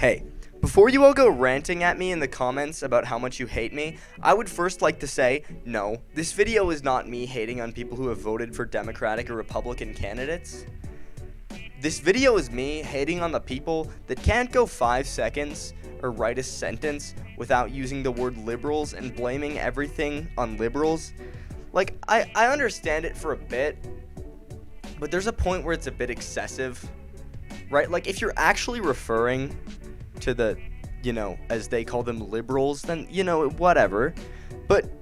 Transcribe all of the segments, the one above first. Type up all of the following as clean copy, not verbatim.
Hey, before you all go ranting at me in the comments about how much you hate me, I would first like to say, no, this video is not me hating on people who have voted for Democratic or Republican candidates. This video is me hating on the people that can't go 5 seconds or write a sentence without using the word liberals and blaming everything on liberals. Like, I understand it for a bit, but there's a point where it's a bit excessive, right? Like, if you're actually referring to the, as they call them, liberals, then, whatever. But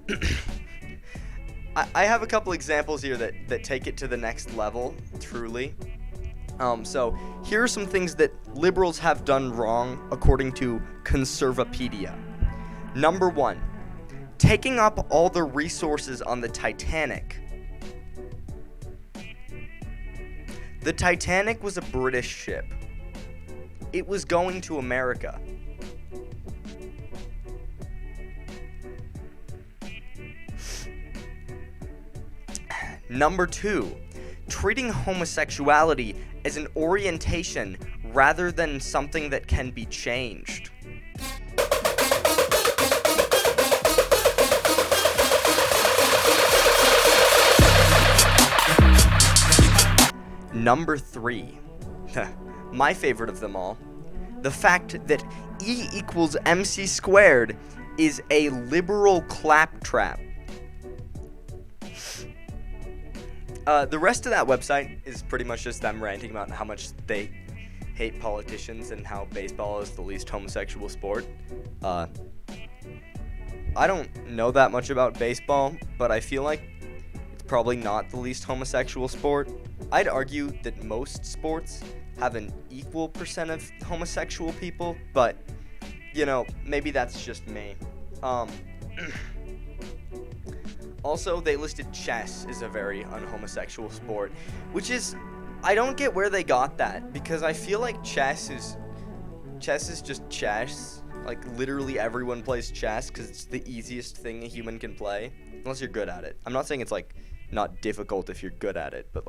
I have a couple examples here that take it to the next level, truly. So here are some things that liberals have done wrong according to Conservapedia. Number 1, taking up all the resources on the Titanic. The Titanic was a British ship. It was going to America. Number 2, treating homosexuality as an orientation rather than something that can be changed. Number 3, my favorite of them all, the fact that E equals MC squared is a liberal claptrap. The rest of that website is pretty much just them ranting about how much they hate politicians and how baseball is the least homosexual sport. I don't know that much about baseball, but I feel like it's probably not the least homosexual sport. I'd argue that most sports have an equal percent of homosexual people, but, maybe that's just me. Also, they listed chess as a very unhomosexual sport, which is, I don't get where they got that, because I feel like chess is just chess. Like, literally everyone plays chess because it's the easiest thing a human can play, unless you're good at it. I'm not saying it's, not difficult if you're good at it, but,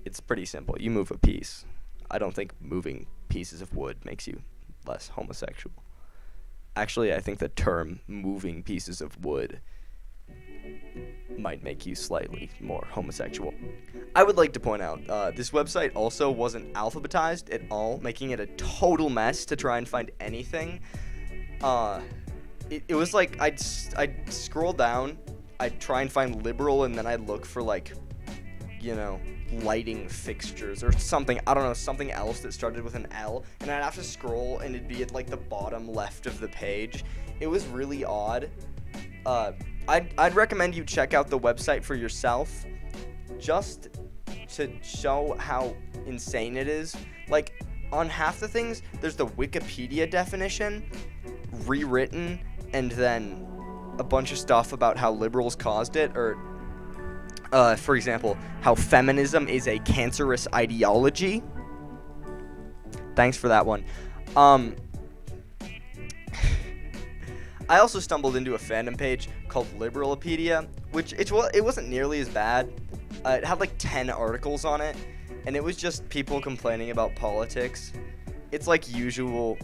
it's pretty simple. You move a piece. I don't think moving pieces of wood makes you less homosexual. Actually, I think the term moving pieces of wood might make you slightly more homosexual. I would like to point out, this website also wasn't alphabetized at all, making it a total mess to try and find anything. It was like I'd scroll down, I'd try and find liberal, and then I'd look for lighting fixtures or something, I don't know, something else that started with an L, and I'd have to scroll and it'd be at the bottom left of the page. It was really odd. I'd recommend you check out the website for yourself, just to show how insane it is. On half the things, there's the Wikipedia definition rewritten, and then a bunch of stuff about how liberals caused it, or for example, how feminism is a cancerous ideology. Thanks for that one. I also stumbled into a fandom page called Liberalopedia, which it wasn't nearly as bad. It had 10 articles on it, and it was just people complaining about politics. It's usual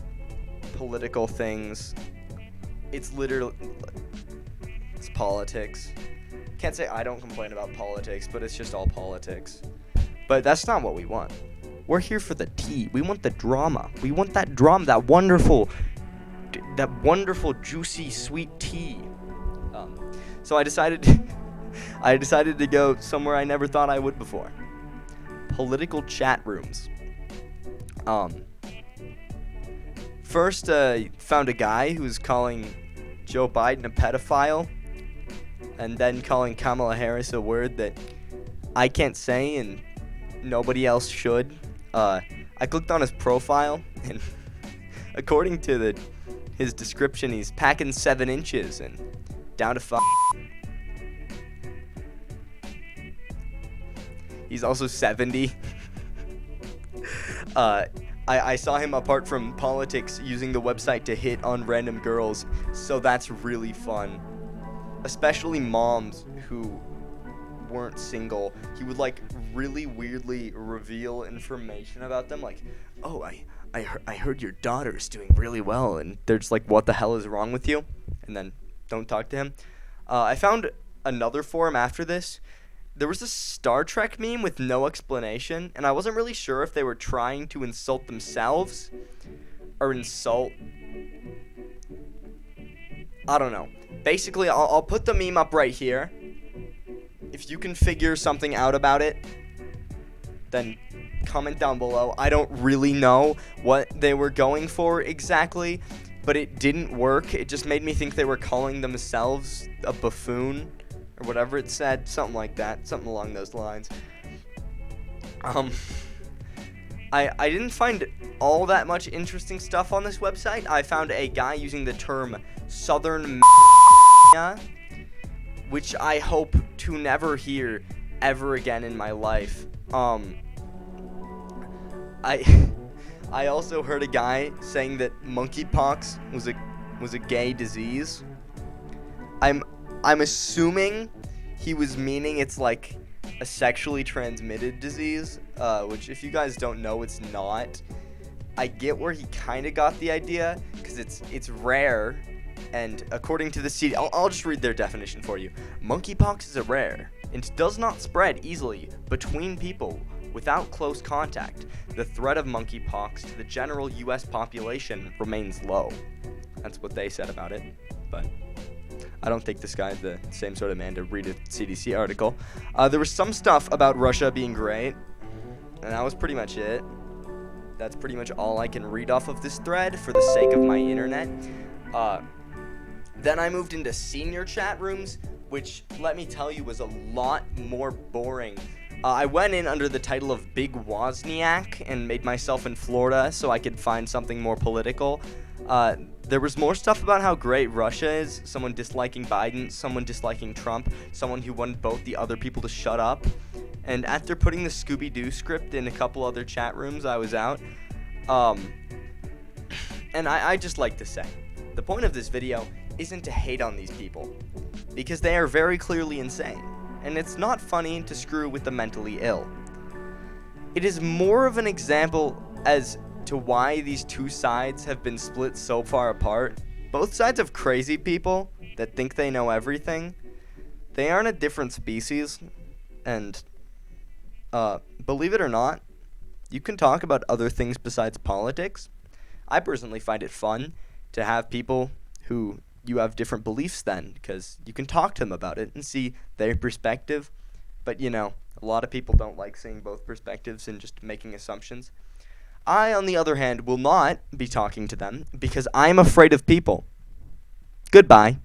political things. It's literally, it's politics. Can't say I don't complain about politics, but it's just all politics. But that's not what we want. We're here for the tea. We want the drama. We want that drama, that wonderful, juicy, sweet tea. So I decided to go somewhere I never thought I would before. Political chat rooms. First, found a guy who was calling Joe Biden a pedophile, and then calling Kamala Harris a word that I can't say and nobody else should. I clicked on his profile, and according to his description, he's packing 7 inches and down to 5. He's also 70. I saw him, apart from politics, using the website to hit on random girls, so that's really fun. Especially moms who weren't single. He would really weirdly reveal information about them, like, oh, I heard your daughter's doing really well, and they're just like, what the hell is wrong with you? And then don't talk to him. I found another forum after this. There was a Star Trek meme with no explanation, and I wasn't really sure if they were trying to insult themselves or insult... I don't know. Basically, I'll put the meme up right here. If you can figure something out about it, then comment down below. I don't really know what they were going for exactly, but it didn't work. It just made me think they were calling themselves a buffoon or whatever it said, something like that, something along those lines. I didn't find all that much interesting stuff on this website. I found a guy using the term Southern which I hope to never hear ever again in my life. I also heard a guy saying that monkeypox was a gay disease. I'm assuming he was meaning it's like a sexually transmitted disease, which if you guys don't know, it's not. I get where he kind of got the idea, because it's rare, and according to the CDC, I'll just read their definition for you. Monkeypox is a rare and does not spread easily between people without close contact. The threat of monkeypox to the general U.S. population remains low. That's what they said about it, but I don't think this guy's the same sort of man to read a CDC article. There was some stuff about Russia being great, and that was pretty much it. That's pretty much all I can read off of this thread for the sake of my internet. Then I moved into senior chat rooms, which, let me tell you, was a lot more boring. I went in under the title of Big Wozniak and made myself in Florida so I could find something more political. There was more stuff about how great Russia is, someone disliking Biden, someone disliking Trump, someone who wanted both the other people to shut up. And after putting the Scooby-Doo script in a couple other chat rooms, I was out. And I just like to say, the point of this video isn't to hate on these people, because they are very clearly insane, and it's not funny to screw with the mentally ill. It is more of an example as to why these two sides have been split so far apart. Both sides have crazy people that think they know everything. They aren't a different species, and believe it or not, you can talk about other things besides politics. I personally find it fun to have people who you have different beliefs than, because you can talk to them about it and see their perspective. But, you know, a lot of people don't like seeing both perspectives and just making assumptions. I, on the other hand, will not be talking to them because I'm afraid of people. Goodbye.